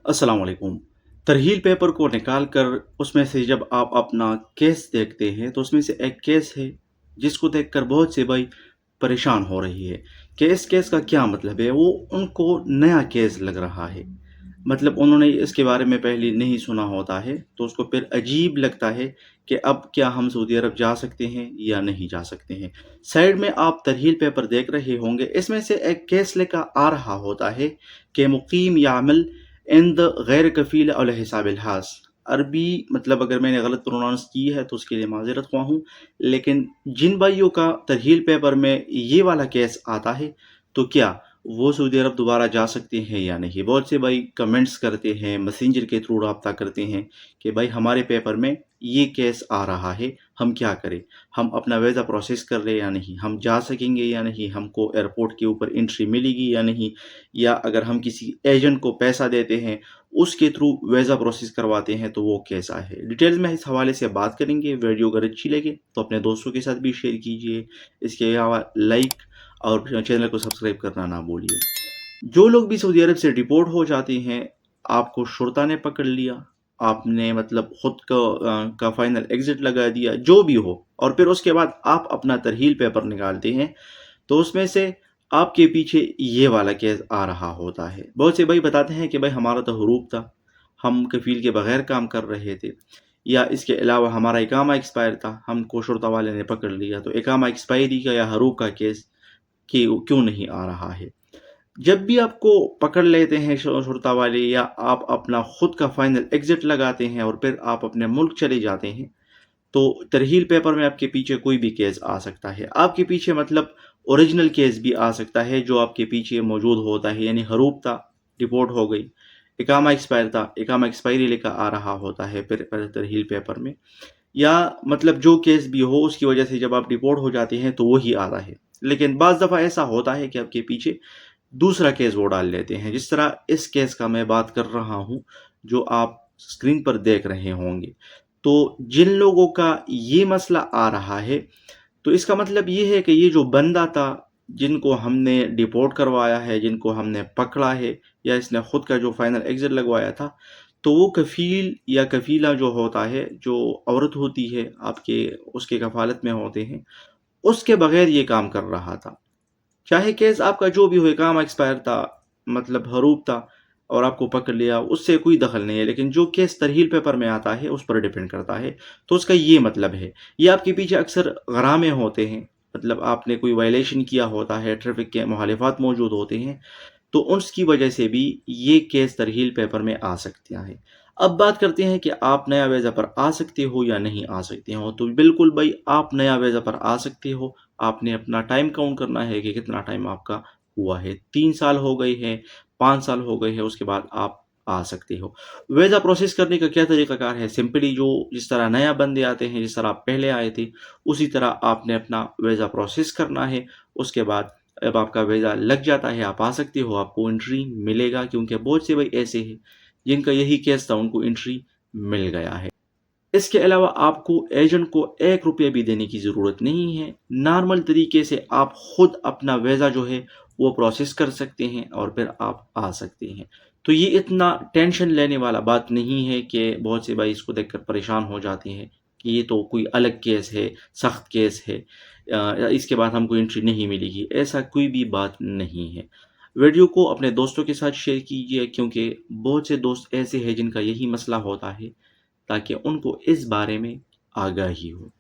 अस्सलाम वालेकुम। तरहील पेपर को निकाल कर उसमें से जब आप अपना केस देखते हैं, तो उसमें से एक केस है, जिसको देखकर बहुत से भाई परेशान हो रही है। केस केस का क्या मतलब है? वो उनको नया केस लग रहा है। मतलब उन्होंने इसके बारे में पहले नहीं सुना होता है, तो उसको फिर अजीब लगता है कि अब क्या हम सऊदी अरब जा सकते हैं या नहीं जा सकते हैं। साइड में आप तरहील पेपर देख रहे होंगे, इसमें से एक केस लेकर आ रहा होता है कि मुकीम यामल इन द गैर कफ़ील अल हिसाब हास। अरबी मतलब अगर मैंने गलत प्रोनाउंस की है तो उसके लिए माजरत ख्वाह हूँ। लेकिन जिन भाइयों का तरहील पेपर में ये वाला केस आता है, तो क्या वो सऊदी अरब दोबारा जा सकते हैं या नहीं? बहुत से भाई कमेंट्स करते हैं, मैसेंजर के थ्रू रब्ता करते हैं कि भाई हमारे पेपर में ये केस आ रहा है, हम क्या करें? हम अपना वीज़ा प्रोसेस कर लें या नहीं? हम जा सकेंगे या नहीं? हमको एयरपोर्ट के ऊपर एंट्री मिलेगी या नहीं? या अगर हम किसी एजेंट को पैसा देते हैं, उसके थ्रू वीज़ा प्रोसेस करवाते हैं, तो वो कैसा है? डिटेल में इस हवाले से बात करेंगे। वीडियो अगर अच्छी लगे तो अपने दोस्तों के साथ भी शेयर कीजिए। इसके अलावा लाइक और चैनल को सब्सक्राइब करना ना भूलिए। जो लोग भी सऊदी अरब से डिपोर्ट हो जाते हैं, आपको शुर्ता ने पकड़ लिया, आपने मतलब खुद का फाइनल एग्जिट लगा दिया, जो भी हो, और फिर उसके बाद आप अपना तरहील पेपर निकालते हैं, तो उसमें से आपके पीछे ये वाला केस आ रहा होता है। बहुत से भाई बताते हैं कि भाई हमारा तो हरूब था, हम कफ़ील के बगैर काम कर रहे थे, या इसके अलावा हमारा इकामा एक्सपायर था, हमको शुर्ता वाले ने पकड़ लिया। तो इकामा एक्सपायरी का या हरूब का केस क्यों नहीं आ रहा है? जब भी आपको पकड़ लेते हैं शुरता वाले, या आप अपना खुद का फाइनल एग्जिट लगाते हैं और फिर आप अपने मुल्क चले जाते हैं, तो तरहील पेपर में आपके पीछे कोई भी केस आ सकता है। आपके पीछे मतलब ओरिजिनल केस भी आ सकता है जो आपके पीछे मौजूद होता है। यानी हरूब था, रिपोर्ट हो गई, इकामा एक्सपायर था, इकामा एक्सपायरी लेकर आ रहा होता है फिर तरहील पेपर में, या मतलब जो केस भी हो उसकी वजह से जब आप डिपोर्ट हो जाते हैं तो वही आता है। लेकिन बाज़ दफ़ा ऐसा होता है कि आपके पीछे दूसरा केस वो डाल लेते हैं, जिस तरह इस केस का मैं बात कर रहा हूँ, जो आप स्क्रीन पर देख रहे होंगे। तो जिन लोगों का ये मसला आ रहा है, तो इसका मतलब ये है कि ये जो बंदा था, जिनको हमने डिपोर्ट करवाया है, जिनको हमने पकड़ा है, या इसने खुद का जो फाइनल एग्जिट लगवाया था, तो वो कफ़ील या कफ़ीला जो होता है, जो औरत होती है आपके, उसके कफ़ालत में होते हैं, उसके बगैर ये काम कर रहा था। चाहे केस आपका जो भी हो, काम एक्सपायर था, मतलब हरूब था, और आपको पकड़ लिया, उससे कोई दखल नहीं है। लेकिन जो केस तरहील पेपर में आता है उस पर डिपेंड करता है। तो उसका ये मतलब है, ये आपके पीछे अक्सर गरामे होते हैं, मतलब आपने कोई वायलेशन किया होता है, ट्रैफिक के मुखालिफात मौजूद होते हैं, तो उसकी वजह से भी ये केस तरहील पेपर में आ सकते हैं। अब बात करते हैं कि आप नया वीज़ा पर आ सकते हो या नहीं आ सकते हो। तो बिल्कुल भाई, आप नया वीज़ा पर आ सकते हो। आपने अपना टाइम काउंट करना है कि कितना टाइम आपका हुआ है। 3 साल हो गए हैं, 5 साल हो गए हैं, उसके बाद आप आ सकते हो। वीज़ा प्रोसेस करने का क्या तरीक़ाकार है? सिंपली जो जिस तरह नया बंदे आते हैं, जिस तरह आप पहले आए थे, उसी तरह आपने अपना वीज़ा प्रोसेस करना है। उसके बाद जब आपका वीज़ा लग जाता है, आप आ सकते हो, आपको एंट्री मिलेगा, क्योंकि बहुत से भाई ऐसे हैं जिनका यही केस था, उनको एंट्री मिल गया है। इसके अलावा आपको एजेंट को 1 रुपया भी देने की ज़रूरत नहीं है। नॉर्मल तरीके से आप खुद अपना वीज़ा जो है वो प्रोसेस कर सकते हैं और फिर आप आ सकते हैं। तो ये इतना टेंशन लेने वाला बात नहीं है कि बहुत से भाई इसको देखकर परेशान हो जाते हैं कि ये तो कोई अलग केस है, सख्त केस है, इसके बाद हमको एंट्री नहीं मिलेगी। ऐसा कोई भी बात नहीं है। वीडियो को अपने दोस्तों के साथ शेयर कीजिए, क्योंकि बहुत से दोस्त ऐसे हैं जिनका यही मसला होता है, ताकि उनको इस बारे में आगाही हो।